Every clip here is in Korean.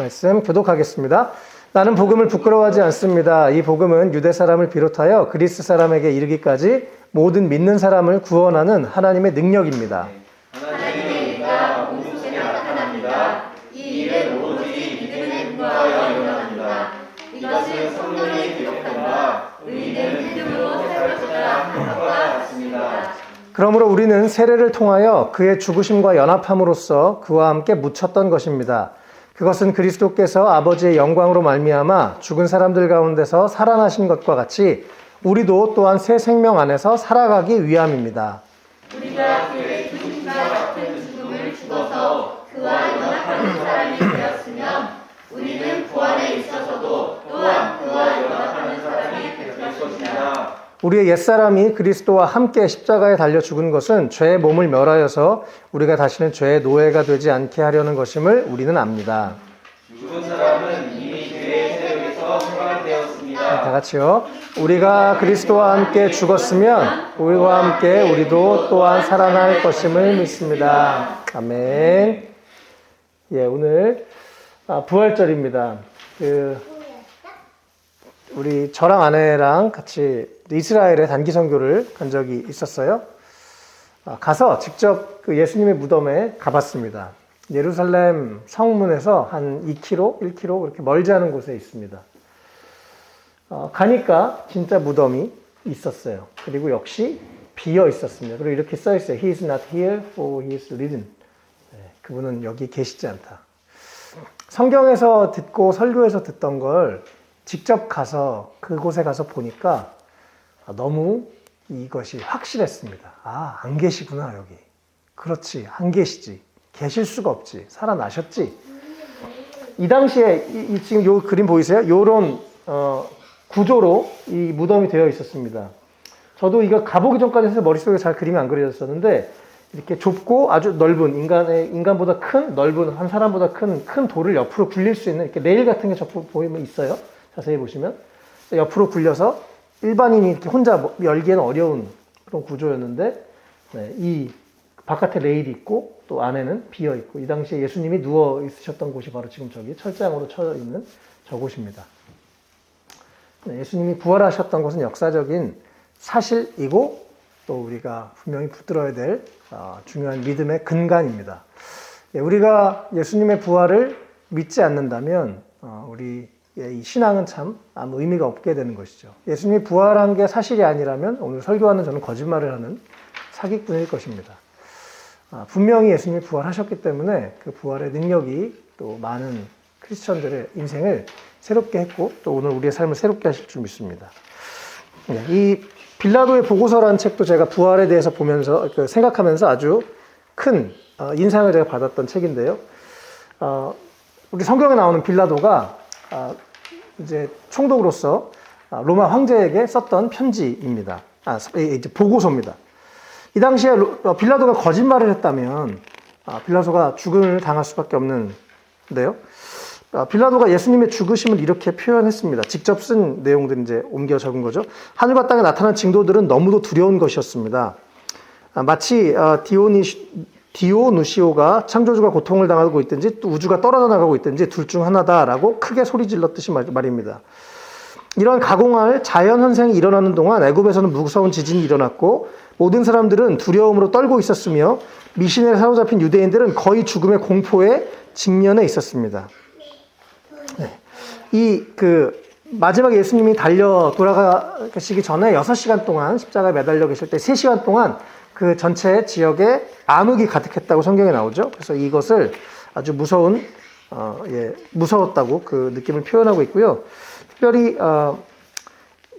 말씀 교독하겠습니다. 나는 복음을 부끄러워하지 않습니다. 이 복음은 유대 사람을 비롯하여 그리스 사람에게 이르기까지 모든 믿는 사람을 구원하는 하나님의 능력입니다. 하나님의 일과 공수처에 나타납니다. 이 일은 오로지 믿음에 부하여 일어납니다. 이것은 성경에 기록한 바 의인은 믿음으로 살 것이라 한 것과 같습니다. 그러므로 우리는 세례를 통하여 그의 죽으심과 연합함으로써 그와 함께 묻혔던 것입니다. 그것은 그리스도께서 아버지의 영광으로 말미암아 죽은 사람들 가운데서 살아나신 것과 같이 우리도 또한 새 생명 안에서 살아가기 위함입니다. 우리가 그의 죽으심과 같은 죽음을 죽어서 그와 연합하는 사람이 되었으면 우리는 부활에 있어서도 또한 그와 연합하는 사람이 될 것이다. 우리의 옛사람이 그리스도와 함께 십자가에 달려 죽은 것은 죄의 몸을 멸하여서 우리가 다시는 죄의 노예가 되지 않게 하려는 것임을 우리는 압니다. 죽은 사람은 이미 죄의 세력에서 해방되었습니다. 다 같이요. 우리가 그리스도와 함께 죽었으면 우리와 함께 우리도 또한 살아날 것임을 믿습니다. 아멘. 예, 오늘 부활절입니다. 우리 저랑 아내랑 같이 이스라엘에 단기 선교를 간 적이 있었어요. 가서 직접 그 예수님의 무덤에 가봤습니다. 예루살렘 성문에서 한 2km, 1km 그렇게 멀지 않은 곳에 있습니다. 가니까 진짜 무덤이 있었어요. 그리고 역시 비어 있었습니다. 그리고 이렇게 써 있어요. He is not here, for he is risen. 그분은 여기 계시지 않다. 성경에서 듣고 설교에서 듣던 걸 직접 가서 그곳에 가서 보니까 너무 이것이 확실했습니다. 아, 안 계시구나 여기. 그렇지, 안 계시지. 계실 수가 없지. 살아나셨지. 이 당시에 지금 요 그림 보이세요? 요런 구조로 이 무덤이 되어 있었습니다. 저도 이거 가보기 전까지 해서 머릿속에 잘 그림이 안 그려졌었는데 이렇게 좁고 아주 넓은 인간보다 큰 넓은 한 사람보다 큰 돌을 옆으로 굴릴 수 있는 이렇게 레일 같은 게 보이면 있어요. 자세히 보시면 옆으로 굴려서 일반인이 이렇게 혼자 열기에는 어려운 그런 구조였는데 이 바깥에 레일이 있고 또 안에는 비어 있고 이 당시에 예수님이 누워 있으셨던 곳이 바로 지금 저기 철장으로 쳐져 있는 저곳입니다. 예수님이 부활하셨던 것은 역사적인 사실이고 또 우리가 분명히 붙들어야 될 중요한 믿음의 근간입니다. 우리가 예수님의 부활을 믿지 않는다면 우리 이 신앙은 참 아무 의미가 없게 되는 것이죠. 예수님이 부활한 게 사실이 아니라면 오늘 설교하는 저는 거짓말을 하는 사기꾼일 것입니다. 분명히 예수님이 부활하셨기 때문에 그 부활의 능력이 또 많은 크리스천들의 인생을 새롭게 했고 또 오늘 우리의 삶을 새롭게 하실 줄 믿습니다. 이 빌라도의 보고서라는 책도 제가 부활에 대해서 보면서 생각하면서 아주 큰 인상을 제가 받았던 책인데요. 우리 성경에 나오는 빌라도가 이제 총독으로서 로마 황제에게 썼던 편지입니다. 이제 보고서입니다. 이 당시에 빌라도가 거짓말을 했다면 빌라도가 죽음을 당할 수밖에 없는데요. 빌라도가 예수님의 죽으심을 이렇게 표현했습니다. 직접 쓴 내용들 이제 옮겨 적은 거죠. 하늘과 땅에 나타난 징조들은 너무도 두려운 것이었습니다. 마치 디오누시오가 창조주가 고통을 당하고 있든지 또 우주가 떨어져 나가고 있든지 둘 중 하나다라고 크게 소리 질렀듯이 말입니다. 이런 가공할 자연현상이 일어나는 동안 애굽에서는 무서운 지진이 일어났고 모든 사람들은 두려움으로 떨고 있었으며 미신에 사로잡힌 유대인들은 거의 죽음의 공포에 직면해 있었습니다. 마지막에 예수님이 달려 돌아가시기 전에 6시간 동안 십자가에 매달려 계실 때 3시간 동안 그 전체 지역에 암흑이 가득했다고 성경에 나오죠. 그래서 이것을 아주 무서웠다고 그 느낌을 표현하고 있고요. 특별히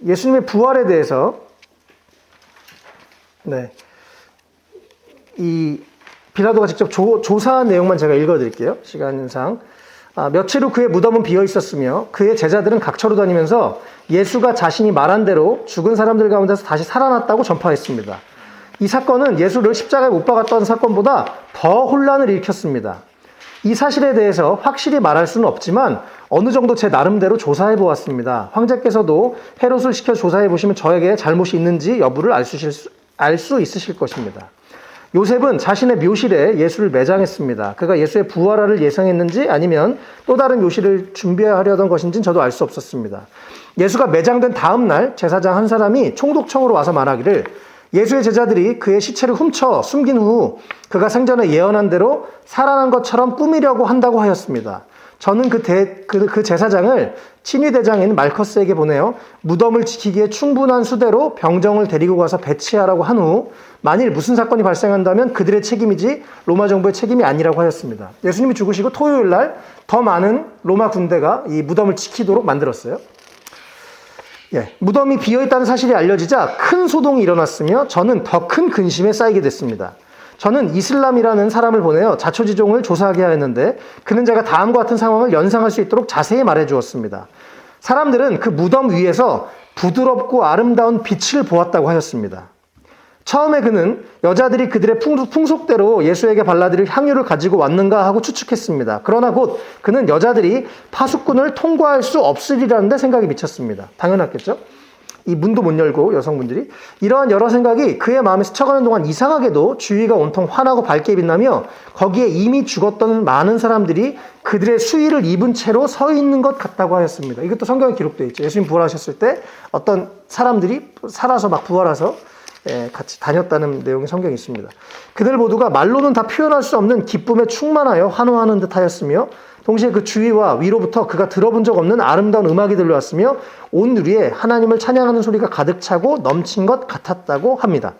예수님의 부활에 대해서 이 빌라도가 직접 조사한 내용만 제가 읽어드릴게요. 시간상. 며칠 후 그의 무덤은 비어 있었으며 그의 제자들은 각처로 다니면서 예수가 자신이 말한 대로 죽은 사람들 가운데서 다시 살아났다고 전파했습니다. 이 사건은 예수를 십자가에 못 박았던 사건보다 더 혼란을 일으켰습니다. 이 사실에 대해서 확실히 말할 수는 없지만 어느 정도 제 나름대로 조사해 보았습니다. 황제께서도 헤롯을 시켜 조사해 보시면 저에게 잘못이 있는지 여부를 알 수 있으실 것입니다. 요셉은 자신의 묘실에 예수를 매장했습니다. 그가 예수의 부활을 예상했는지 아니면 또 다른 묘실을 준비하려던 것인지는 저도 알 수 없었습니다. 예수가 매장된 다음 날 제사장 한 사람이 총독청으로 와서 말하기를 예수의 제자들이 그의 시체를 훔쳐 숨긴 후 그가 생전에 예언한 대로 살아난 것처럼 꾸미려고 한다고 하였습니다. 저는 그 제사장을 친위대장인 말커스에게 보내어 무덤을 지키기에 충분한 수대로 병정을 데리고 가서 배치하라고 한 후 만일 무슨 사건이 발생한다면 그들의 책임이지 로마 정부의 책임이 아니라고 하였습니다. 예수님이 죽으시고 토요일 날 더 많은 로마 군대가 이 무덤을 지키도록 만들었어요. 무덤이 비어있다는 사실이 알려지자 큰 소동이 일어났으며 저는 더 큰 근심에 쌓이게 됐습니다. 저는 이슬람이라는 사람을 보내어 자초지종을 조사하게 하였는데 그는 제가 다음과 같은 상황을 연상할 수 있도록 자세히 말해 주었습니다. 사람들은 그 무덤 위에서 부드럽고 아름다운 빛을 보았다고 하였습니다. 처음에 그는 여자들이 그들의 풍속대로 예수에게 발라드릴 향유를 가지고 왔는가 하고 추측했습니다. 그러나 곧 그는 여자들이 파수꾼을 통과할 수 없으리라는 데 생각이 미쳤습니다. 당연했겠죠? 이 문도 못 열고 여성분들이 이러한 여러 생각이 그의 마음에 스쳐가는 동안 이상하게도 주위가 온통 환하고 밝게 빛나며 거기에 이미 죽었던 많은 사람들이 그들의 수의를 입은 채로 서 있는 것 같다고 하였습니다. 이것도 성경에 기록되어 있죠. 예수님 부활하셨을 때 어떤 사람들이 살아서 막 부활해서 같이 다녔다는 내용의 성경이 있습니다. 그들 모두가 말로는 다 표현할 수 없는 기쁨에 충만하여 환호하는 듯 하였으며 동시에 그 주위와 위로부터 그가 들어본 적 없는 아름다운 음악이 들려왔으며 온 누리에 하나님을 찬양하는 소리가 가득 차고 넘친 것 같았다고 합니다.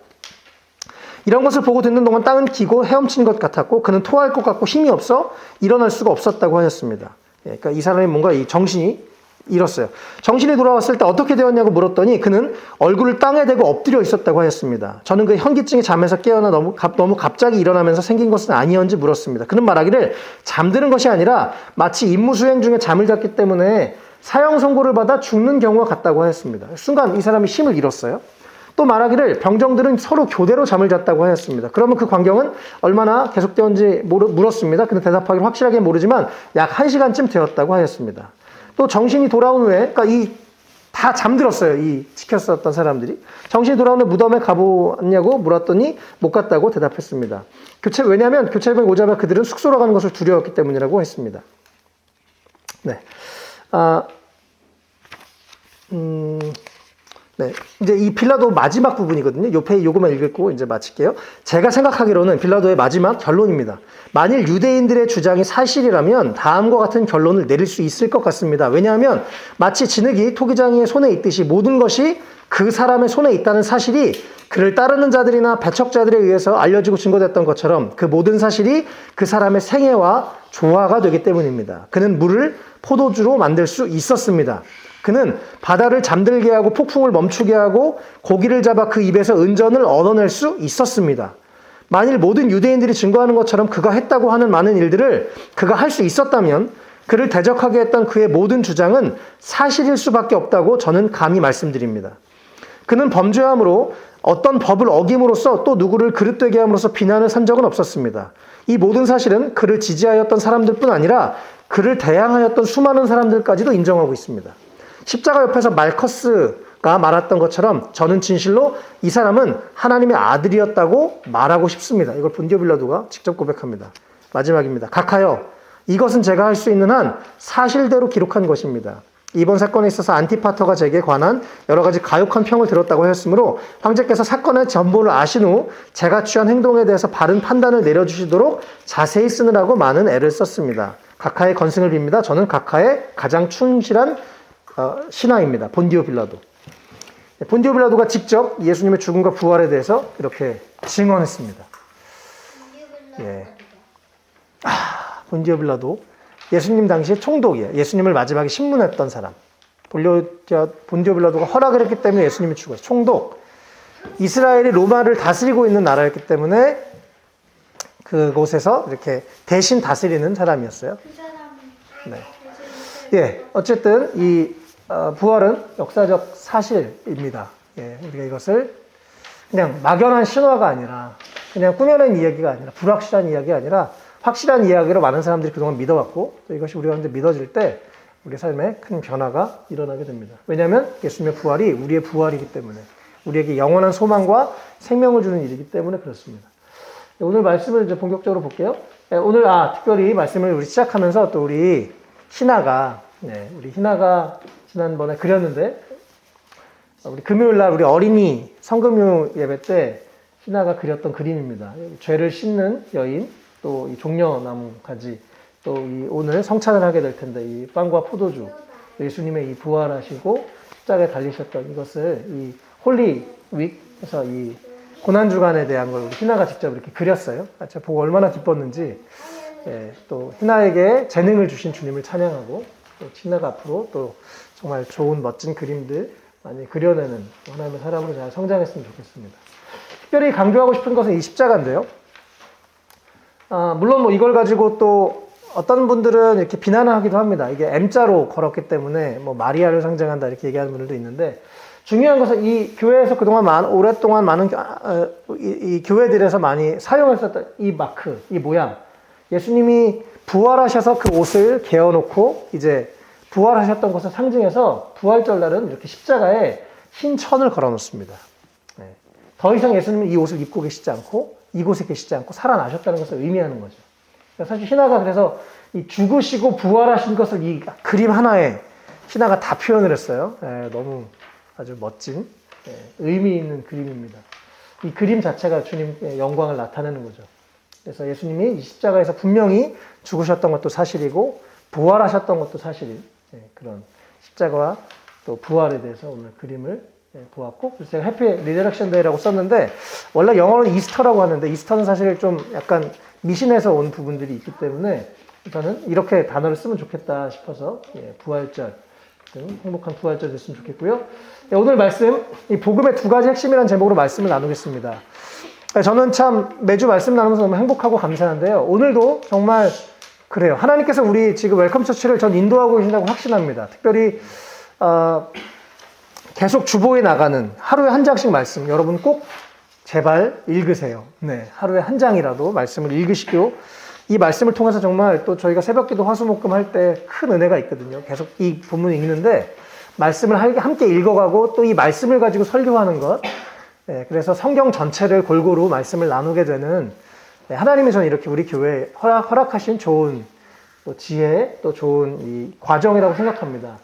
이런 것을 보고 듣는 동안 땅은 기고 헤엄친 것 같았고 그는 토할 것 같고 힘이 없어 일어날 수가 없었다고 하였습니다. 그러니까 이 사람이 뭔가 이 정신이 잃었어요. 정신이 돌아왔을 때 어떻게 되었냐고 물었더니 그는 얼굴을 땅에 대고 엎드려 있었다고 하였습니다. 저는 그 현기증이 잠에서 깨어나 너무 갑자기 일어나면서 생긴 것은 아니었는지 물었습니다. 그는 말하기를 잠드는 것이 아니라 마치 임무 수행 중에 잠을 잤기 때문에 사형 선고를 받아 죽는 경우와 같다고 하였습니다. 순간 이 사람이 힘을 잃었어요. 또 말하기를 병정들은 서로 교대로 잠을 잤다고 하였습니다. 그러면 그 광경은 얼마나 계속되었는지 물었습니다. 그는 대답하기를 확실하게 모르지만 약 1시간쯤 되었다고 하였습니다. 또 정신이 돌아온 후에, 그러니까 다 잠들었어요. 이 지켰었던 사람들이. 정신이 돌아온 후에 무덤에 가보냐고 물었더니 못 갔다고 대답했습니다. 왜냐하면 교체병이 오자마자 그들은 숙소로 가는 것을 두려웠기 때문이라고 했습니다. 네. 네. 이제 이 빌라도 마지막 부분이거든요. 옆에 요거만 읽고 이제 마칠게요. 제가 생각하기로는 빌라도의 마지막 결론입니다. 만일 유대인들의 주장이 사실이라면 다음과 같은 결론을 내릴 수 있을 것 같습니다. 왜냐하면 마치 진흙이 토기장이의 손에 있듯이 모든 것이 그 사람의 손에 있다는 사실이 그를 따르는 자들이나 배척자들에 의해서 알려지고 증거됐던 것처럼 그 모든 사실이 그 사람의 생애와 조화가 되기 때문입니다. 그는 물을 포도주로 만들 수 있었습니다. 그는 바다를 잠들게 하고 폭풍을 멈추게 하고 고기를 잡아 그 입에서 은전을 얻어낼 수 있었습니다. 만일 모든 유대인들이 증거하는 것처럼 그가 했다고 하는 많은 일들을 그가 할 수 있었다면 그를 대적하게 했던 그의 모든 주장은 사실일 수밖에 없다고 저는 감히 말씀드립니다. 그는 범죄함으로 어떤 법을 어김으로써 또 누구를 그릇되게 함으로써 비난을 산 적은 없었습니다. 이 모든 사실은 그를 지지하였던 사람들뿐 아니라 그를 대항하였던 수많은 사람들까지도 인정하고 있습니다. 십자가 옆에서 말커스가 말했던 것처럼 저는 진실로 이 사람은 하나님의 아들이었다고 말하고 싶습니다. 이걸 본디오 빌라도가 직접 고백합니다. 마지막입니다. 각하여 이것은 제가 할 수 있는 한 사실대로 기록한 것입니다. 이번 사건에 있어서 안티파터가 제게 관한 여러 가지 가혹한 평을 들었다고 하였으므로 황제께서 사건의 전부를 아신 후 제가 취한 행동에 대해서 바른 판단을 내려주시도록 자세히 쓰느라고 많은 애를 썼습니다. 각하의 건승을 빕니다. 저는 각하의 가장 충실한 신하입니다. 본디오 빌라도. 본디오 빌라도가 직접 예수님의 죽음과 부활에 대해서 이렇게 증언했습니다. 본디오 빌라도 예수님 당시에 총독이에요. 예수님을 마지막에 신문했던 사람. 본디오 빌라도가 허락을 했기 때문에 예수님이 죽었어요. 총독. 이스라엘이 로마를 다스리고 있는 나라였기 때문에 그곳에서 이렇게 대신 다스리는 사람이었어요. 네. 어쨌든 이 부활은 역사적 사실입니다. 우리가 이것을 그냥 막연한 신화가 아니라 그냥 꾸며낸 이야기가 아니라 불확실한 이야기가 아니라 확실한 이야기로 많은 사람들이 그동안 믿어왔고 또 이것이 우리가 이제 믿어질 때 우리 삶에 큰 변화가 일어나게 됩니다. 왜냐하면 예수님의 부활이 우리의 부활이기 때문에 우리에게 영원한 소망과 생명을 주는 일이기 때문에 그렇습니다. 오늘 말씀을 이제 본격적으로 볼게요. 오늘 특별히 말씀을 우리 시작하면서 또 우리 희나가 우리 희나가 지난번에 그렸는데 우리 금요일 날 우리 어린이 성금요 예배 때 희나가 그렸던 그림입니다. 죄를 씻는 여인, 또 이 종려나무 가지, 또 이 오늘 성찬을 하게 될 텐데 이 빵과 포도주, 예수님의 이 부활하시고 십자가에 달리셨던 이것을 이 홀리 윅에서 이 고난주간에 대한 걸 우리 희나가 직접 이렇게 그렸어요. 제가 보고 얼마나 기뻤는지, 또 희나에게 재능을 주신 주님을 찬양하고, 또 희나가 앞으로 또 정말 좋은 멋진 그림들 많이 그려내는 하나님의 사람으로 잘 성장했으면 좋겠습니다. 특별히 강조하고 싶은 것은 이 십자가인데요. 물론 뭐 이걸 가지고 또 어떤 분들은 이렇게 비난을 하기도 합니다. 이게 M자로 걸었기 때문에 뭐 마리아를 상징한다 이렇게 얘기하는 분들도 있는데, 중요한 것은 이 교회에서 그동안 오랫동안 많은 이 교회들에서 많이 사용했었던 이 마크, 이 모양, 예수님이 부활하셔서 그 옷을 개어놓고 이제 부활하셨던 것을 상징해서 부활절 날은 이렇게 십자가에 흰 천을 걸어 놓습니다. 더 이상 예수님은 이 옷을 입고 계시지 않고 이곳에 계시지 않고 살아나셨다는 것을 의미하는 거죠. 사실 희나가 그래서 이 죽으시고 부활하신 것을 이 그림 하나에 희나가 다 표현을 했어요. 너무 아주 멋진 의미 있는 그림입니다. 이 그림 자체가 주님의 영광을 나타내는 거죠. 그래서 예수님이 이 십자가에서 분명히 죽으셨던 것도 사실이고 부활하셨던 것도 사실인 그런 십자가와 또 부활에 대해서 오늘 그림을 보았고, 그래서 제가 해피 리저렉션 데이라고 썼는데 원래 영어로는 이스터라고 하는데 이스터는 사실 좀 약간 미신에서 온 부분들이 있기 때문에 저는 이렇게 단어를 쓰면 좋겠다 싶어서 부활절, 행복한 부활절 됐으면 좋겠고요. 오늘 말씀, 이 복음의 두 가지 핵심이라는 제목으로 말씀을 나누겠습니다. 저는 참 매주 말씀 나누면서 너무 행복하고 감사한데요. 오늘도 정말 그래요. 하나님께서 우리 지금 웰컴 처치를 전 인도하고 계신다고 확신합니다. 특별히 계속 주보에 나가는 하루에 한 장씩 말씀, 여러분 꼭 제발 읽으세요. 하루에 한 장이라도 말씀을 읽으시고, 이 말씀을 통해서 정말 또 저희가 새벽기도 화수목금 할 때 큰 은혜가 있거든요. 계속 이 본문을 읽는데 말씀을 함께 읽어가고 또 이 말씀을 가지고 설교하는 것, 그래서 성경 전체를 골고루 말씀을 나누게 되는 하나님이 저는 이렇게 우리 교회에 허락하신 좋은 또 지혜, 또 좋은 이 과정이라고 생각합니다.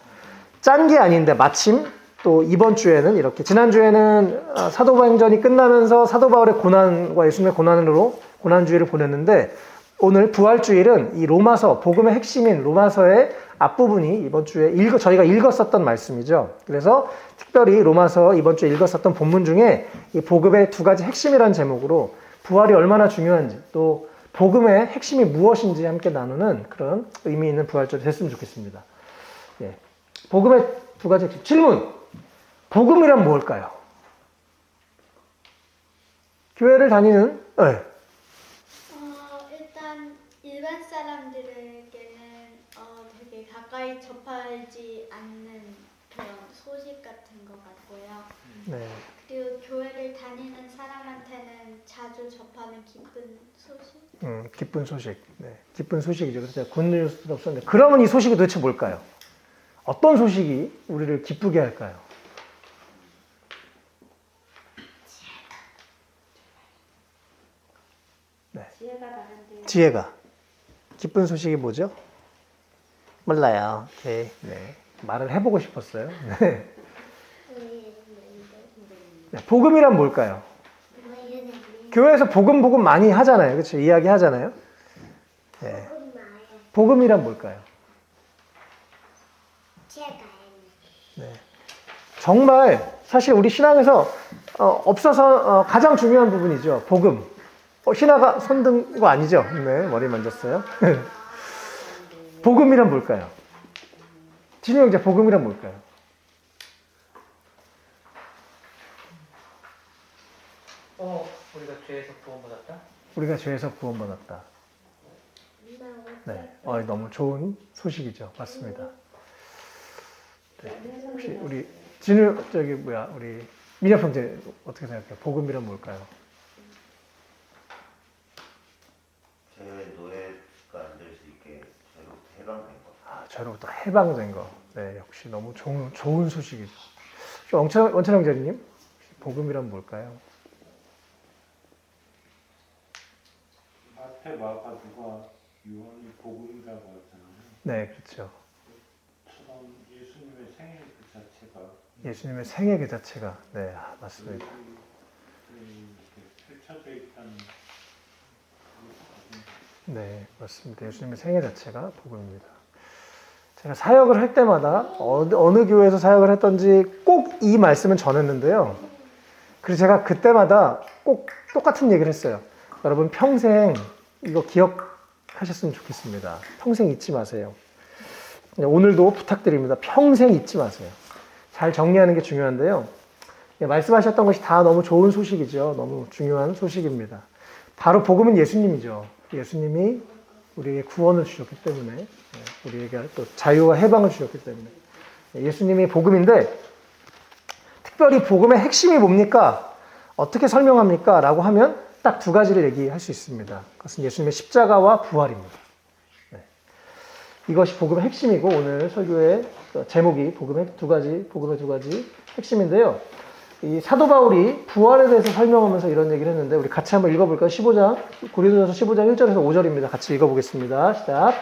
짠 게 아닌데 마침 또 이번 주에는 이렇게, 지난주에는 사도행전이 끝나면서 사도 바울의 고난과 예수님의 고난으로 고난주일을 보냈는데, 오늘 부활주일은 이 로마서, 복음의 핵심인 로마서의 앞부분이 이번 주에 저희가 읽었었던 말씀이죠. 그래서 특별히 로마서 이번 주에 읽었었던 본문 중에 이 복음의 두 가지 핵심이라는 제목으로 부활이 얼마나 중요한지, 또 복음의 핵심이 무엇인지 함께 나누는 그런 의미 있는 부활절이 됐으면 좋겠습니다. 복음의 두 가지 핵심. 질문! 복음이란 뭘까요? 교회를 다니는, 일단 일반 사람들에게는 되게 가까이 접하지 않는 그런 소식 같은 것 같고요. 그리고 교회를 다니는 사람한테는 자주 접하는 기쁜 소식? 기쁜 소식. 기쁜 소식이죠. 그래서 제가 굿뉴스도 썼는데, 그러면 이 소식이 도대체 뭘까요? 어떤 소식이 우리를 기쁘게 할까요? 지혜가. 기쁜 소식이 뭐죠? 몰라요. 오케이. 말을 해보고 싶었어요. 복음이란 뭘까요? 교회에서 복음 많이 하잖아요. 그렇죠? 이야기 하잖아요. 복음이란 뭘까요? 정말 사실 우리 신앙에서 없어서 가장 중요한 부분이죠. 복음. 신하가 손든 거 아니죠? 머리 만졌어요. 복음이란 뭘까요? 진우 형제, 복음이란 뭘까요? 우리가 죄에서 구원받았다? 우리가 죄에서 구원받았다. 너무 좋은 소식이죠. 맞습니다. 혹시 우리 진우, 우리 민혁 형제 어떻게 생각해요? 복음이란 뭘까요? 죄의 노예가 안 될 수 있게 죄로부터 해방된 것. 죄로부터 해방된 거. 역시 너무 좋은 소식이죠. 원찬 형제님, 복음이란 뭘까요? 앞에 마가 누가 요한이 복음이라고 했잖아요. 네, 그렇죠. 처럼 예수님의 생애 그 자체가 예수님의 생애 그 자체가 네, 맞습니다. 이렇게 펼쳐져 있다는 네, 맞습니다. 예수님의 생애 자체가 복음입니다. 제가 사역을 할 때마다 어느 교회에서 사역을 했던지 꼭 이 말씀은 전했는데요. 그래서 제가 그때마다 꼭 똑같은 얘기를 했어요. 여러분 평생 이거 기억하셨으면 좋겠습니다. 평생 잊지 마세요. 오늘도 부탁드립니다. 평생 잊지 마세요. 잘 정리하는 게 중요한데요. 말씀하셨던 것이 다 너무 좋은 소식이죠. 너무 중요한 소식입니다. 바로 복음은 예수님이죠. 예수님이 우리에게 구원을 주셨기 때문에, 우리에게 또 자유와 해방을 주셨기 때문에 예수님이 복음인데, 특별히 복음의 핵심이 뭡니까? 어떻게 설명합니까? 라고 하면 딱 두 가지를 얘기할 수 있습니다. 그것은 예수님의 십자가와 부활입니다. 네. 이것이 복음의 핵심이고, 오늘 설교의 제목이 복음의 두 가지 핵심인데요. 이 사도 바울이 부활에 대해서 설명하면서 이런 얘기를 했는데, 우리 같이 한번 읽어볼까요? 15장, 고린도전서 15장 1절에서 5절입니다. 같이 읽어보겠습니다. 시작.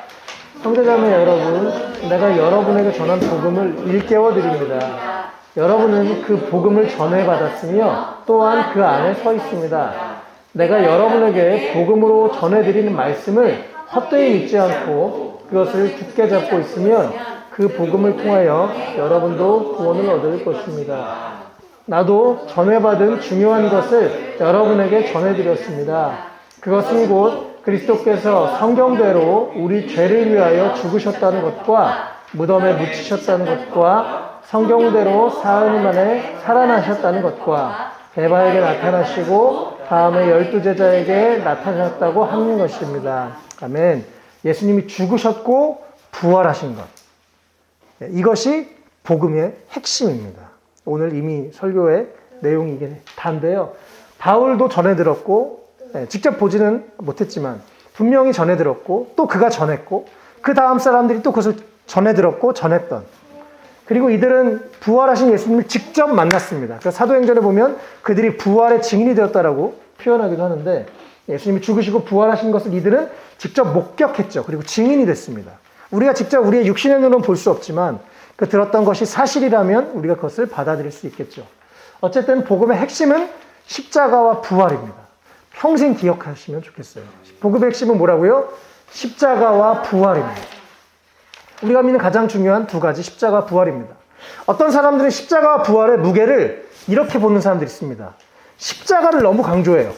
형제자매 여러분, 내가 여러분에게 전한 복음을 일깨워 드립니다. 여러분은 그 복음을 전해받았으며 또한 그 안에 서 있습니다. 내가 여러분에게 복음으로 전해드리는 말씀을 헛되이 믿지 않고 그것을 굳게 잡고 있으면 그 복음을 통하여 여러분도 구원을 얻을 것입니다. 나도 전해받은 중요한 것을 여러분에게 전해드렸습니다. 그것은 곧 그리스도께서 성경대로 우리 죄를 위하여 죽으셨다는 것과 무덤에 묻히셨다는 것과 성경대로 사흘 만에 살아나셨다는 것과 베바에게 나타나시고 다음에 12제자에게 나타나셨다고 하는 것입니다. 아멘. 예수님이 죽으셨고 부활하신 것. 이것이 복음의 핵심입니다. 오늘 이미 설교의 내용이 이게 다인데요. 바울도 전해 들었고, 직접 보지는 못했지만 분명히 전해 들었고, 또 그가 전했고, 그 다음 사람들이 또 그것을 전해 들었고 전했던, 그리고 이들은 부활하신 예수님을 직접 만났습니다. 그래서 사도행전에 보면 그들이 부활의 증인이 되었다라고 표현하기도 하는데, 예수님이 죽으시고 부활하신 것을 이들은 직접 목격했죠. 그리고 증인이 됐습니다. 우리가 직접 우리의 육신의 눈으로는 볼 수 없지만 그 들었던 것이 사실이라면 우리가 그것을 받아들일 수 있겠죠. 어쨌든 복음의 핵심은 십자가와 부활입니다. 평생 기억하시면 좋겠어요. 복음의 핵심은 뭐라고요? 십자가와 부활입니다. 우리가 믿는 가장 중요한 두 가지, 십자가와 부활입니다. 어떤 사람들은 십자가와 부활의 무게를 이렇게 보는 사람들이 있습니다. 십자가를 너무 강조해요.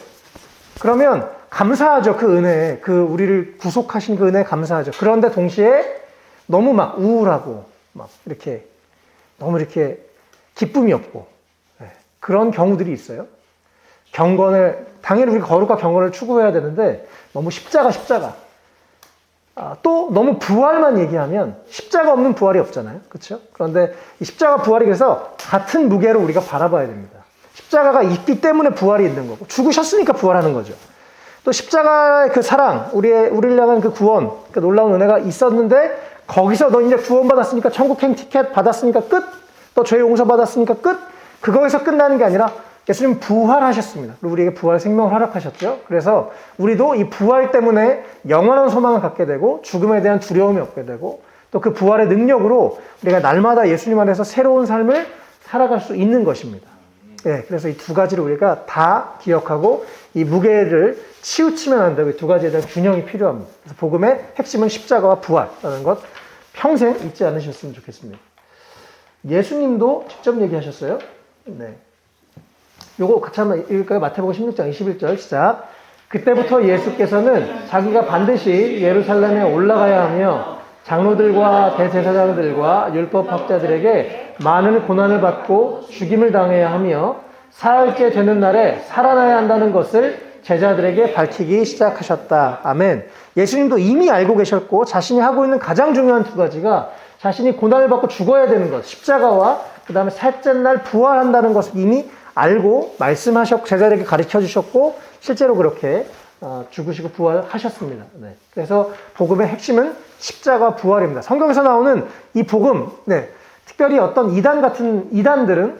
그러면 감사하죠. 그 은혜에, 그 우리를 구속하신 그 은혜에 감사하죠. 그런데 동시에 너무 막 우울하고 막 이렇게 너무 이렇게 기쁨이 없고, 그런 경우들이 있어요. 경건을, 당연히 우리가 거룩과 경건을 추구해야 되는데 너무 십자가. 또 너무 부활만 얘기하면 십자가 없는 부활이 없잖아요. 그렇죠? 그런데 이 십자가 부활이 그래서 같은 무게로 우리가 바라봐야 됩니다. 십자가가 있기 때문에 부활이 있는 거고, 죽으셨으니까 부활하는 거죠. 또 십자가의 그 사랑, 우리를 향한 그 구원, 그 놀라운 은혜가 있었는데, 거기서 너 이제 구원받았으니까, 천국행 티켓 받았으니까 끝, 또 죄 용서받았으니까 끝, 그거에서 끝나는 게 아니라 예수님 부활하셨습니다. 그리고 우리에게 부활 생명을 허락하셨죠. 그래서 우리도 이 부활 때문에 영원한 소망을 갖게 되고, 죽음에 대한 두려움이 없게 되고, 또 그 부활의 능력으로 우리가 날마다 예수님 안에서 새로운 삶을 살아갈 수 있는 것입니다. 그래서 이 두 가지를 우리가 다 기억하고 이 무게를 치우치면 안 되고, 이 두 가지에 대한 균형이 필요합니다. 그래서 복음의 핵심은 십자가와 부활이라는 것 평생 잊지 않으셨으면 좋겠습니다. 예수님도 직접 얘기하셨어요. 요거 같이 한번 읽을까요? 마태복음 16장 21절 시작. 그때부터 예수께서는 자기가 반드시 예루살렘에 올라가야 하며 장로들과 대제사장들과 율법학자들에게 많은 고난을 받고 죽임을 당해야 하며 사흘째 되는 날에 살아나야 한다는 것을 제자들에게 밝히기 시작하셨다. 아멘. 예수님도 이미 알고 계셨고, 자신이 하고 있는 가장 중요한 두 가지가 자신이 고난을 받고 죽어야 되는 것, 십자가와 그 다음에 셋째 날 부활한다는 것을 이미 알고 말씀하셨고, 제자들에게 가르쳐 주셨고, 실제로 그렇게 죽으시고 부활하셨습니다. 그래서 복음의 핵심은 십자가 부활입니다. 성경에서 나오는 이 복음, 특별히 어떤 이단들은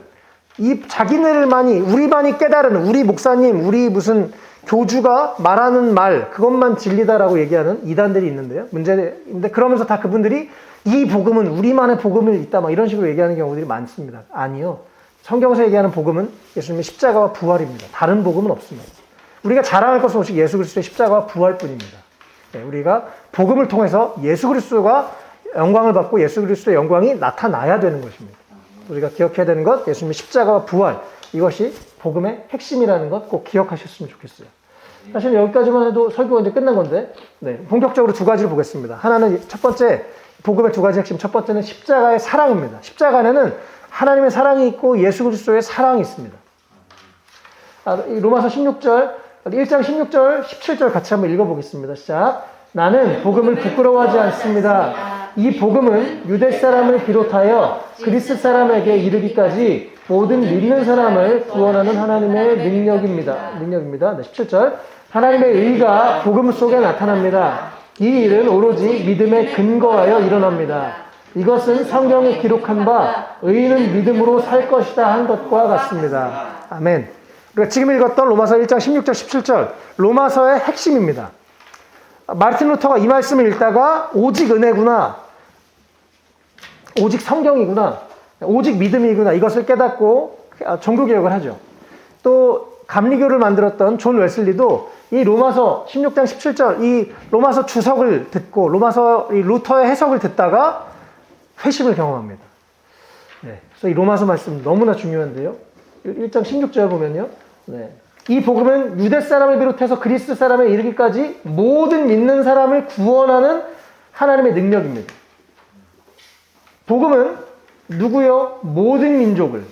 이 자기네들만이, 우리만이 깨달은, 우리 목사님, 우리 무슨 교주가 말하는 말 그것만 진리다라고 얘기하는 이단들이 있는데요. 문제인데 그러면서 다 그분들이 이 복음은 우리만의 복음이 있다 막 이런 식으로 얘기하는 경우들이 많습니다. 아니요. 성경에서 얘기하는 복음은 예수님의 십자가와 부활입니다. 다른 복음은 없습니다. 우리가 자랑할 것은 오직 예수 그리스도의 십자가와 부활뿐입니다. 네, 우리가 복음을 통해서 예수 그리스도가 영광을 받고 예수 그리스도의 영광이 나타나야 되는 것입니다. 우리가 기억해야 되는 것, 예수님의 십자가와 부활, 이것이 복음의 핵심이라는 것 꼭 기억하셨으면 좋겠어요. 사실 여기까지만 해도 설교가 이제 끝난 건데, 네, 본격적으로 두 가지를 보겠습니다. 하나는 첫 번째, 복음의 두 가지 핵심, 첫 번째는 십자가의 사랑입니다. 십자가 안에는 하나님의 사랑이 있고 예수 그리스도의 사랑이 있습니다. 로마서 16절, 1장 16절, 17절 같이 한번 읽어보겠습니다. 시작. 나는 복음을 부끄러워하지 않습니다. 이 복음은 유대 사람을 비롯하여 그리스 사람에게 이르기까지 모든 믿는 사람을 구원하는 하나님의 능력입니다. 네, 17절. 하나님의 의가 복음 속에 나타납니다. 이 일은 오로지 믿음에 근거하여 일어납니다. 이것은 성경에 기록한 바 의인은 믿음으로 살 것이다 한 것과 같습니다. 아멘. 우리가 지금 읽었던 로마서 1장 16절 17절 로마서의 핵심입니다. 마르틴 루터가 이 말씀을 읽다가 오직 은혜구나, 오직 성경이구나, 오직 믿음이구나 이것을 깨닫고 종교개혁을 하죠. 또 감리교를 만들었던 존 웨슬리도 이 로마서 16장 17절 이 로마서 주석을 듣고 로마서 이 루터의 해석을 듣다가 회심을 경험합니다. 네, 그래서 이 로마서 말씀 너무나 중요한데요. 1장 16절 보면요. 네. 이 복음은 유대 사람을 비롯해서 그리스 사람에 이르기까지 모든 믿는 사람을 구원하는 하나님의 능력입니다. 복음은 누구요? 모든 민족을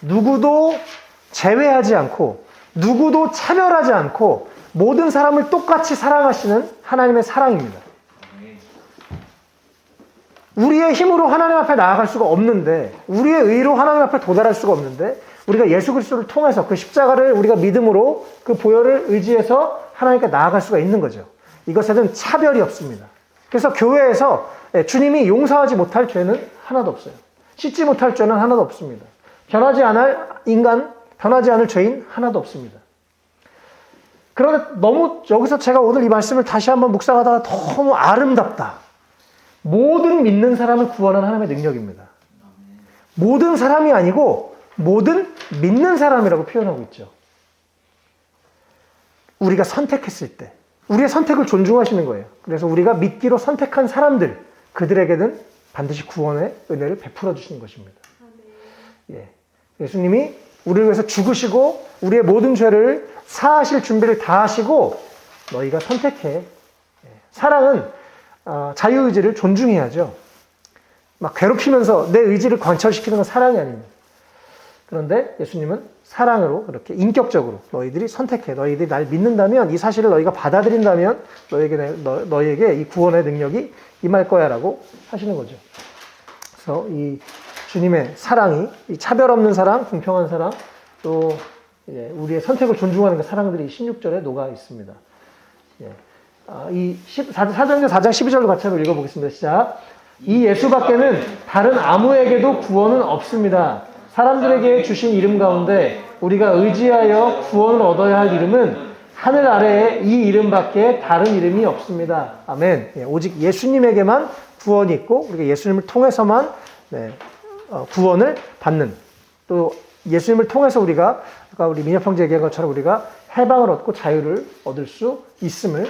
누구도 제외하지 않고 누구도 차별하지 않고 모든 사람을 똑같이 사랑하시는 하나님의 사랑입니다. 우리의 힘으로 하나님 앞에 나아갈 수가 없는데, 우리의 의로 하나님 앞에 도달할 수가 없는데, 우리가 예수 그리스도를 통해서 그 십자가를 우리가 믿음으로 그 보혈을 의지해서 하나님께 나아갈 수가 있는 거죠. 이것에는 차별이 없습니다. 그래서 교회에서 주님이 용서하지 못할 죄는 하나도 없어요. 씻지 못할 죄는 하나도 없습니다. 변하지 않을 인간, 변하지 않을 죄인 하나도 없습니다. 그런데 너무 여기서 제가 오늘 이 말씀을 다시 한번 묵상하다가 너무 아름답다. 모든 믿는 사람을 구원하는 하나님의 능력입니다. 모든 사람이 아니고 모든 믿는 사람이라고 표현하고 있죠. 우리가 선택했을 때 우리의 선택을 존중하시는 거예요. 그래서 우리가 믿기로 선택한 사람들, 그들에게는 반드시 구원의 은혜를 베풀어 주시는 것입니다. 예. 예수님이 우리를 위해서 죽으시고 우리의 모든 죄를 사하실 준비를 다 하시고 너희가 선택해. 사랑은 자유의지를 존중해야죠. 막 괴롭히면서 내 의지를 관철시키는 건 사랑이 아닙니다. 그런데 예수님은 사랑으로 그렇게 인격적으로 너희들이 선택해. 너희들이 날 믿는다면, 이 사실을 너희가 받아들인다면 너희에게 이 구원의 능력이 임할 거야 라고 하시는 거죠. 그래서 이 주님의 사랑이, 이 차별 없는 사랑, 공평한 사랑, 또 우리의 선택을 존중하는 그 사랑들이 16절에 녹아 있습니다. 이 사도행전 4장 12절로 같이 한번 읽어보겠습니다. 시작. 이 예수밖에는 다른 아무에게도 구원은 없습니다. 사람들에게 주신 이름 가운데 우리가 의지하여 구원을 얻어야 할 이름은 하늘 아래에 이 이름밖에 다른 이름이 없습니다. 아멘. 오직 예수님에게만 구원이 있고 우리가 예수님을 통해서만 구원을 받는, 또 예수님을 통해서 우리가 아까 우리 민혁 형제 얘기한 것처럼 우리가 해방을 얻고 자유를 얻을 수 있음을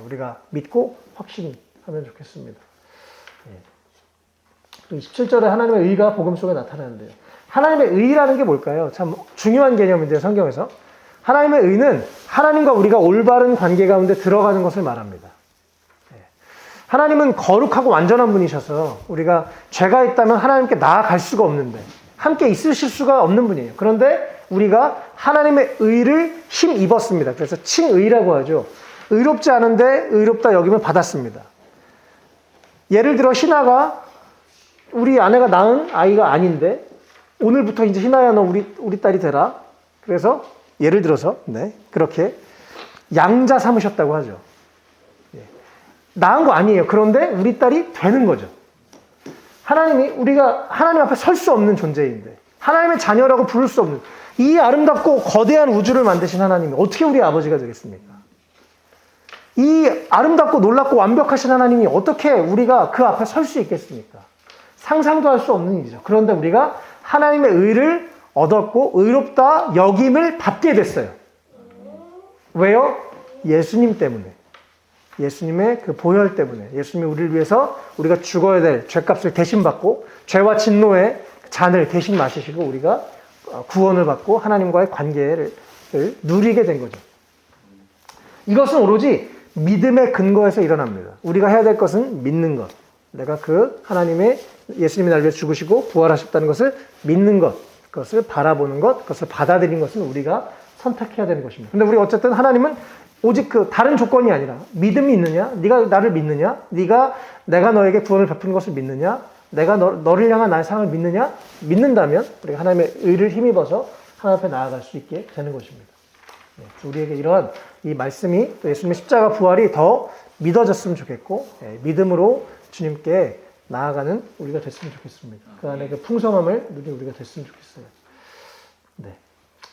우리가 믿고 확신하면 좋겠습니다. 또 17절에 하나님의 의가 복음 속에 나타나는데요. 하나님의 의라는 게 뭘까요? 참 중요한 개념인데요, 성경에서. 하나님의 의는 하나님과 우리가 올바른 관계 가운데 들어가는 것을 말합니다. 하나님은 거룩하고 완전한 분이셔서 우리가 죄가 있다면 하나님께 나아갈 수가 없는데, 함께 있으실 수가 없는 분이에요. 그런데 우리가 하나님의 의를 힘입었습니다. 그래서 칭의라고 하죠. 의롭지 않은데 의롭다 여김을 받았습니다. 예를 들어 희나가 우리 아내가 낳은 아이가 아닌데 오늘부터 이제 희나야 너 우리 딸이 되라. 그래서 예를 들어서 그렇게 양자 삼으셨다고 하죠. 낳은 거 아니에요. 그런데 우리 딸이 되는 거죠. 하나님이 우리가 하나님 앞에 설 수 없는 존재인데, 하나님의 자녀라고 부를 수 없는, 이 아름답고 거대한 우주를 만드신 하나님이 어떻게 우리 아버지가 되겠습니까? 이 아름답고 놀랍고 완벽하신 하나님이 어떻게 우리가 그 앞에 설 수 있겠습니까? 상상도 할 수 없는 일이죠. 그런데 우리가 하나님의 의를 얻었고 의롭다 여김을 받게 됐어요. 왜요? 예수님 때문에. 예수님의 그 보혈 때문에. 예수님이 우리를 위해서 우리가 죽어야 될 죄값을 대신 받고 죄와 진노의 잔을 대신 마시시고 우리가 구원을 받고 하나님과의 관계를 누리게 된 거죠. 이것은 오로지 믿음의 근거에서 일어납니다. 우리가 해야 될 것은 믿는 것. 내가 그 하나님의 예수님이 나를 위해 죽으시고 부활하셨다는 것을 믿는 것, 그것을 바라보는 것, 그것을 받아들이는 것은 우리가 선택해야 되는 것입니다. 근데 우리가 어쨌든 하나님은 오직 그 다른 조건이 아니라 믿음이 있느냐, 네가 나를 믿느냐, 내가 너에게 구원을 베푸는 것을 믿느냐, 내가 너를 향한 나의 사랑을 믿느냐, 믿는다면 우리가 하나님의 의를 힘입어서 하나님 앞에 나아갈 수 있게 되는 것입니다. 우리에게 이러한 이 말씀이 또 예수님의 십자가 부활이 더 믿어졌으면 좋겠고 믿음으로 주님께 나아가는 우리가 됐으면 좋겠습니다. 그 안에 그 풍성함을 누리는 우리가 됐으면 좋겠어요. 네.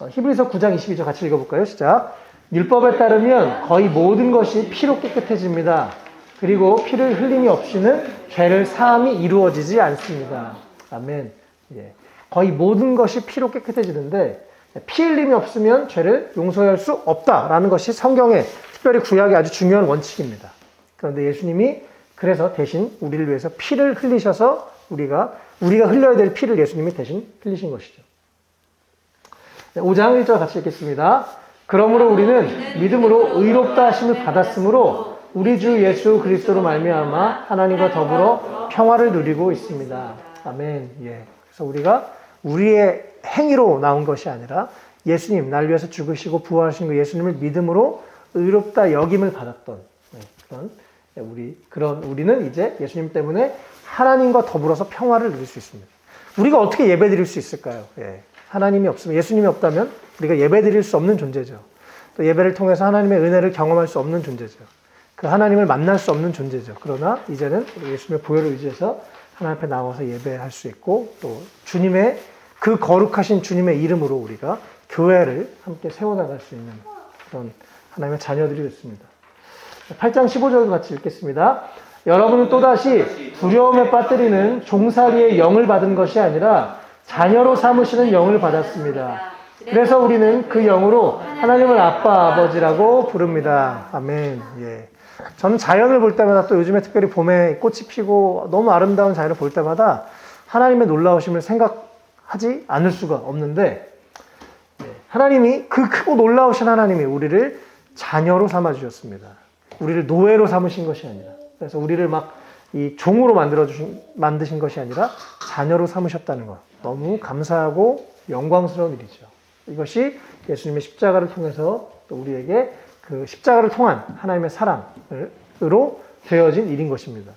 히브리서 9장 22절 같이 읽어볼까요? 시작. 율법에 따르면 거의 모든 것이 피로 깨끗해집니다. 그리고 피를 흘림이 없이는 죄를 사함이 이루어지지 않습니다. 아멘. 예. 거의 모든 것이 피로 깨끗해지는데 피 흘림이 없으면 죄를 용서할 수 없다라는 것이 성경의 특별히 구약의 아주 중요한 원칙입니다. 그런데 예수님이 그래서 대신 우리를 위해서 피를 흘리셔서 우리가 흘려야 될 피를 예수님이 대신 흘리신 것이죠. 5장 1절 같이 읽겠습니다. 그러므로 우리는 믿음으로 의롭다 하심을 받았으므로 우리 주 예수 그리스도로 말미암아 하나님과 더불어 평화를 누리고 있습니다. 아멘. 예. 그래서 우리가 우리의 행위로 나온 것이 아니라 예수님, 날 위해서 죽으시고 부활하신 그 예수님을 믿음으로 의롭다 여김을 받았던 우리는 이제 예수님 때문에 하나님과 더불어서 평화를 누릴 수 있습니다. 우리가 어떻게 예배 드릴 수 있을까요? 예. 하나님이 없으면, 예수님이 없다면 우리가 예배 드릴 수 없는 존재죠. 또 예배를 통해서 하나님의 은혜를 경험할 수 없는 존재죠. 그 하나님을 만날 수 없는 존재죠. 그러나 이제는 예수님의 보혈을 의지해서 하나님 앞에 나와서 예배할 수 있고 또 주님의 그 거룩하신 주님의 이름으로 우리가 교회를 함께 세워나갈 수 있는 그런 하나님의 자녀들이 됐습니다. 8장 15절도 같이 읽겠습니다. 여러분은 또다시 두려움에 빠뜨리는 종살이의 영을 받은 것이 아니라 자녀로 삼으시는 영을 받았습니다. 그래서 우리는 그 영으로 하나님을 아빠, 아버지라고 부릅니다. 아멘. 예. 저는 자연을 볼 때마다 또 요즘에 특별히 봄에 꽃이 피고 너무 아름다운 자연을 볼 때마다 하나님의 놀라우심을 생각하지 않을 수가 없는데 하나님이 그 크고 놀라우신 하나님이 우리를 자녀로 삼아 주셨습니다. 우리를 노예로 삼으신 것이 아니라 그래서 우리를 막 이 종으로 만드신 것이 아니라 자녀로 삼으셨다는 것. 너무 감사하고 영광스러운 일이죠. 이것이 예수님의 십자가를 통해서 또 우리에게 그 십자가를 통한 하나님의 사랑으로 되어진 일인 것입니다.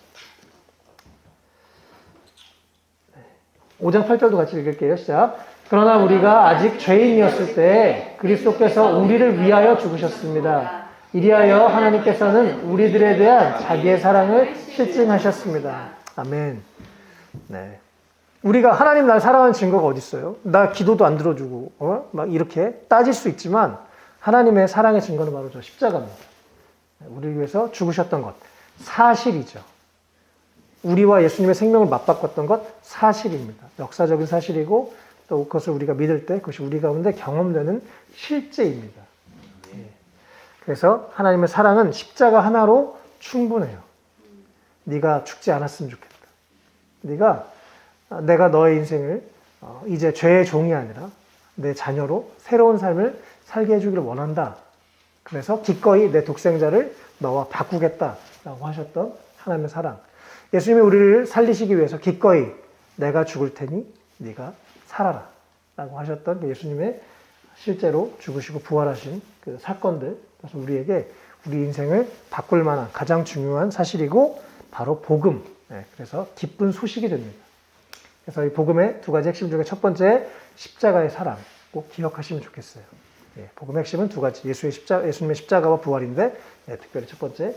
5장 8절도 같이 읽을게요. 시작. 그러나 우리가 아직 죄인이었을 때 그리스도께서 우리를 위하여 죽으셨습니다. 이리하여 하나님께서는 우리들에 대한 자기의 사랑을 실증하셨습니다. 아멘. 네. 우리가 하나님 날 사랑하는 증거가 어디 있어요? 나 기도도 안 들어주고 막 이렇게 따질 수 있지만 하나님의 사랑의 증거는 바로 저 십자가입니다. 우리를 위해서 죽으셨던 것 사실이죠. 우리와 예수님의 생명을 맞바꿨던 것 사실입니다. 역사적인 사실이고 또 그것을 우리가 믿을 때 그것이 우리 가운데 경험되는 실제입니다. 그래서 하나님의 사랑은 십자가 하나로 충분해요. 네가 죽지 않았으면 좋겠다. 내가 너의 인생을 이제 죄의 종이 아니라 내 자녀로 새로운 삶을 살게 해주기를 원한다. 그래서 기꺼이 내 독생자를 너와 바꾸겠다라고 하셨던 하나님의 사랑. 예수님이 우리를 살리시기 위해서 기꺼이 내가 죽을 테니 네가 살아라 라고 하셨던 예수님의 실제로 죽으시고 부활하신 그 사건들, 그래서 우리에게 우리 인생을 바꿀 만한 가장 중요한 사실이고 바로 복음, 그래서 기쁜 소식이 됩니다. 그래서 이 복음의 두 가지 핵심 중에 첫 번째 십자가의 사랑 꼭 기억하시면 좋겠어요. 복음의 핵심은 두 가지, 예수님의 십자가와 부활인데 특별히 첫 번째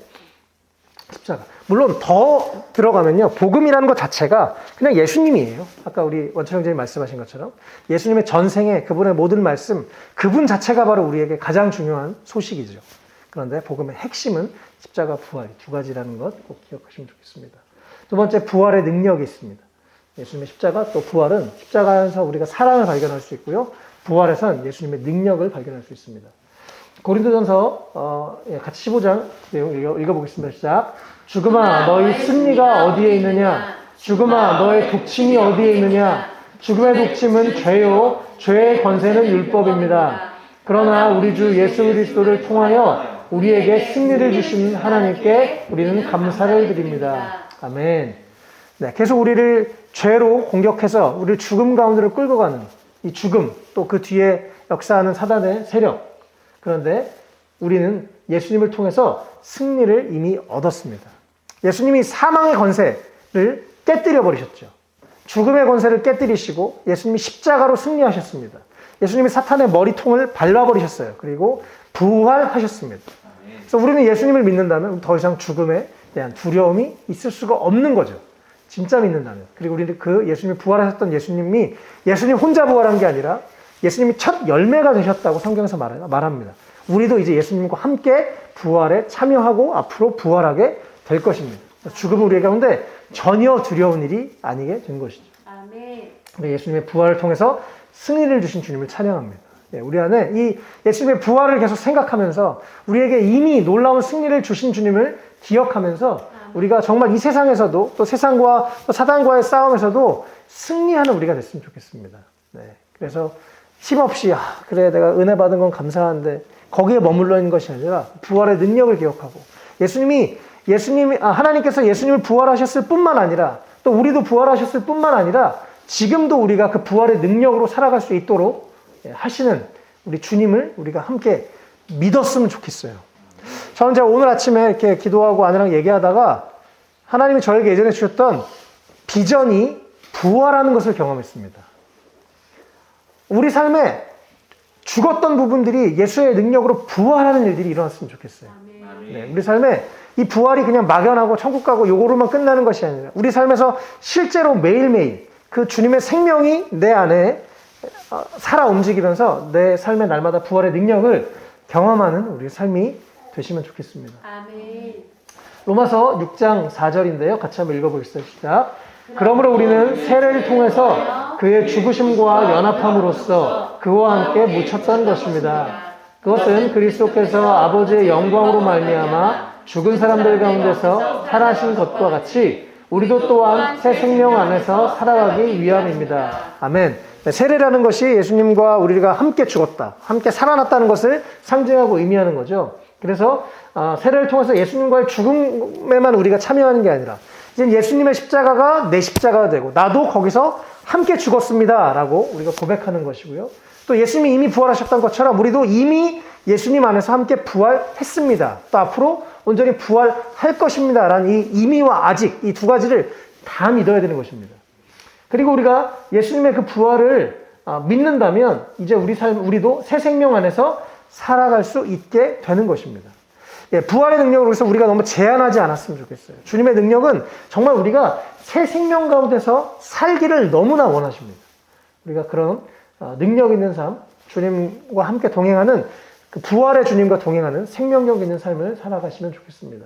십자가. 물론 더 들어가면요. 복음이라는 것 자체가 그냥 예수님이에요. 아까 우리 원철 형제님 말씀하신 것처럼 예수님의 전생에 그분의 모든 말씀, 그분 자체가 바로 우리에게 가장 중요한 소식이죠. 그런데 복음의 핵심은 십자가 부활, 두 가지라는 것 꼭 기억하시면 좋겠습니다. 두 번째, 부활의 능력이 있습니다. 예수님의 십자가 또 부활은 십자가에서 우리가 사랑을 발견할 수 있고요. 부활에선 예수님의 능력을 발견할 수 있습니다. 고린도전서 같이 15장 내용 읽어보겠습니다. 시작. 죽음아 너희 승리가 어디에 있느냐? 죽음아 너의 독침이 어디에 있느냐? 죽음의 독침은 죄요 죄의 권세는 율법입니다. 그러나 우리 주 예수 그리스도를 통하여 우리에게 승리를 주신 하나님께 우리는 감사를 드립니다. 아멘. 네, 계속 우리를 죄로 공격해서 우리를 죽음 가운데로 끌고 가는 이 죽음, 또 그 뒤에 역사하는 사단의 세력. 그런데 우리는 예수님을 통해서 승리를 이미 얻었습니다. 예수님이 사망의 권세를 깨뜨려 버리셨죠. 죽음의 권세를 깨뜨리시고 예수님이 십자가로 승리하셨습니다. 예수님이 사탄의 머리통을 밟아버리셨어요. 그리고 부활하셨습니다. 그래서 우리는 예수님을 믿는다면 더 이상 죽음에 대한 두려움이 있을 수가 없는 거죠. 진짜 믿는다면. 그리고 우리는 그 예수님이 부활하셨던 예수님이 예수님 혼자 부활한 게 아니라 예수님이 첫 열매가 되셨다고 성경에서 말합니다. 우리도 이제 예수님과 함께 부활에 참여하고 앞으로 부활하게 될 것입니다. 죽음은 우리 가운데 전혀 두려운 일이 아니게 된 것이죠. 아멘. 우리 예수님의 부활을 통해서 승리를 주신 주님을 찬양합니다. 우리 안에 이 예수님의 부활을 계속 생각하면서 우리에게 이미 놀라운 승리를 주신 주님을 기억하면서 우리가 정말 이 세상에서도 또 세상과 또 사단과의 싸움에서도 승리하는 우리가 됐으면 좋겠습니다. 네. 그래서 힘없이 그래 내가 은혜 받은 건 감사한데 거기에 머물러 있는 것이 아니라 부활의 능력을 기억하고 하나님께서 예수님을 부활하셨을 뿐만 아니라 또 우리도 부활하셨을 뿐만 아니라 지금도 우리가 그 부활의 능력으로 살아갈 수 있도록 하시는 우리 주님을 우리가 함께 믿었으면 좋겠어요. 저는 제가 오늘 아침에 이렇게 기도하고 아내랑 얘기하다가 하나님이 저에게 예전에 주셨던 비전이 부활하는 것을 경험했습니다. 우리 삶에 죽었던 부분들이 예수의 능력으로 부활하는 일들이 일어났으면 좋겠어요. 네, 우리 삶에 이 부활이 그냥 막연하고 천국 가고 요거로만 끝나는 것이 아니라 우리 삶에서 실제로 매일매일 그 주님의 생명이 내 안에 살아 움직이면서 내 삶의 날마다 부활의 능력을 경험하는 우리의 삶이 되시면 좋겠습니다. 아멘. 로마서 6장 4절인데요. 같이 한번 읽어보겠습니다. 시작. 그러므로 우리는 세례를 통해서 그의 죽으심과 연합함으로써 그와 함께 묻혔던 것입니다. 그것은 그리스도께서 아버지의 영광으로 말미암아 죽은 사람들 가운데서 살아신 것과 같이 우리도 또한 새 생명 안에서 살아가기 위함입니다. 아멘. 세례라는 것이 예수님과 우리가 함께 죽었다, 함께 살아났다는 것을 상징하고 의미하는 거죠. 그래서 세례를 통해서 예수님과의 죽음에만 우리가 참여하는 게 아니라 이제 예수님의 십자가가 내 십자가가 되고 나도 거기서 함께 죽었습니다 라고 우리가 고백하는 것이고요. 또 예수님이 이미 부활하셨던 것처럼 우리도 이미 예수님 안에서 함께 부활했습니다. 또 앞으로 온전히 부활할 것입니다 라는 이 이미와 아직 이 두 가지를 다 믿어야 되는 것입니다. 그리고 우리가 예수님의 그 부활을 믿는다면 이제 우리도 새 생명 안에서 살아갈 수 있게 되는 것입니다. 부활의 능력을 위해서 우리가 너무 제한하지 않았으면 좋겠어요. 주님의 능력은 정말 우리가 새 생명 가운데서 살기를 너무나 원하십니다. 우리가 그런 능력 있는 삶, 주님과 함께 동행하는 그 부활의 주님과 동행하는 생명력 있는 삶을 살아가시면 좋겠습니다.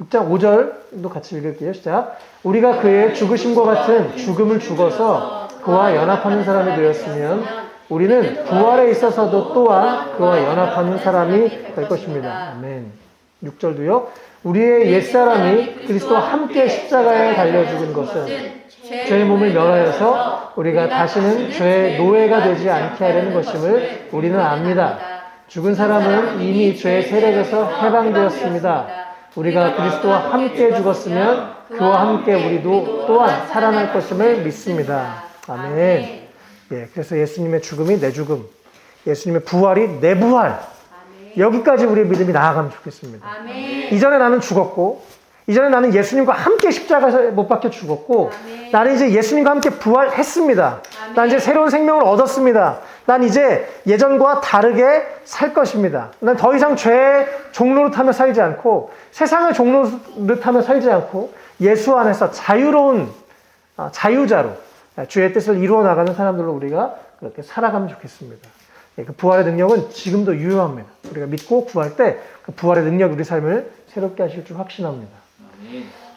6장 5절도 같이 읽을게요. 시작. 우리가 그의 죽으심과 같은 죽음을 죽어서 그와 연합하는 사람이 되었으면 우리는 부활에 있어서도 또한 그와 연합하는 사람이 될 것입니다. 아멘. 6절도요. 우리의 옛사람이 그리스도와 함께 십자가에 달려 죽은 것은 죄의 몸을 멸하여서 우리가 다시는 죄의 노예가 되지 않게 하려는 것임을 우리는 압니다. 죽은 사람은 이미 죄의 세력에서 해방되었습니다. 우리가 그리스도와 함께 죽었으면 그와 함께 우리도 또한 살아날 것임을 믿습니다. 아멘. 그래서 예수님의 죽음이 내 죽음, 예수님의 부활이 내 부활, 여기까지 우리의 믿음이 나아가면 좋겠습니다. 이전에 나는 죽었고, 이전에 나는 예수님과 함께 십자가에 못 박혀 죽었고, 나는 이제 예수님과 함께 부활했습니다. 난 이제 새로운 생명을 얻었습니다. 난 이제 예전과 다르게 살 것입니다. 난 더 이상 죄의 종로를 타며 살지 않고 세상의 종로를 타며 살지 않고 예수 안에서 자유로운 자유자로 주의 뜻을 이루어 나가는 사람들로 우리가 그렇게 살아가면 좋겠습니다. 그 부활의 능력은 지금도 유효합니다. 우리가 믿고 구할 때 그 부활의 능력이 우리 삶을 새롭게 하실 줄 확신합니다.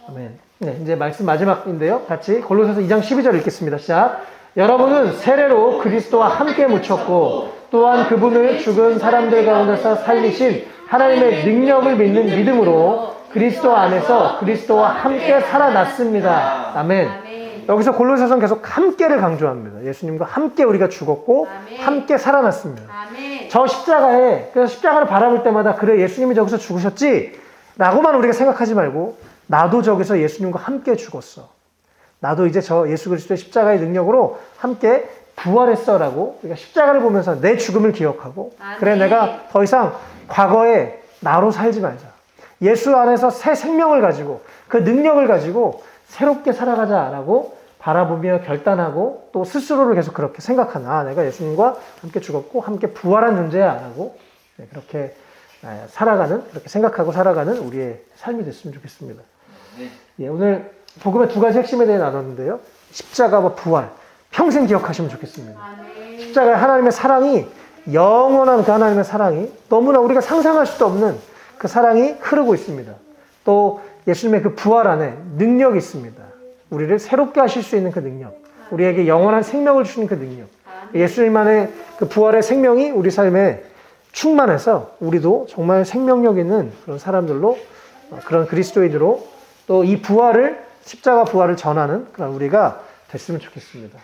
아멘. 네, 이제 말씀 마지막인데요. 같이 골로새서 2장 12절 읽겠습니다. 시작. 여러분은 세례로 그리스도와 함께 묻혔고 또한 그분을 죽은 사람들 가운데서 살리신 하나님의 능력을 믿는 믿음으로 그리스도 안에서 그리스도와 함께 살아났습니다. 아멘. 여기서 골로새서는 계속 함께를 강조합니다. 예수님과 함께 우리가 죽었고 아멘. 함께 살아났습니다. 아멘. 저 십자가에, 그래서 십자가를 바라볼 때마다 그래 예수님이 저기서 죽으셨지 라고만 우리가 생각하지 말고 나도 저기서 예수님과 함께 죽었어. 나도 이제 저 예수 그리스도의 십자가의 능력으로 함께 부활했어 라고 우리가 십자가를 보면서 내 죽음을 기억하고 아멘. 그래 내가 더 이상 과거에 나로 살지 말자. 예수 안에서 새 생명을 가지고 그 능력을 가지고 새롭게 살아가자라고 바라보며 결단하고 또 스스로를 계속 그렇게 생각하나 내가 예수님과 함께 죽었고 함께 부활한 존재야 라고 그렇게 살아가는 그렇게 생각하고 살아가는 우리의 삶이 됐으면 좋겠습니다. 예, 오늘 복음의 두 가지 핵심에 대해 나눴는데요. 십자가와 부활 평생 기억하시면 좋겠습니다. 아멘. 십자가의 하나님의 사랑이 영원한 그 하나님의 사랑이 너무나 우리가 상상할 수도 없는 그 사랑이 흐르고 있습니다. 또 예수님의 그 부활 안에 능력이 있습니다. 우리를 새롭게 하실 수 있는 그 능력, 우리에게 영원한 생명을 주시는 그 능력, 예수님 안에 그 부활의 생명이 우리 삶에 충만해서 우리도 정말 생명력 있는 그런 사람들로 그런 그리스도인으로 또 이 부활을 십자가 부활을 전하는 그런 우리가 됐으면 좋겠습니다.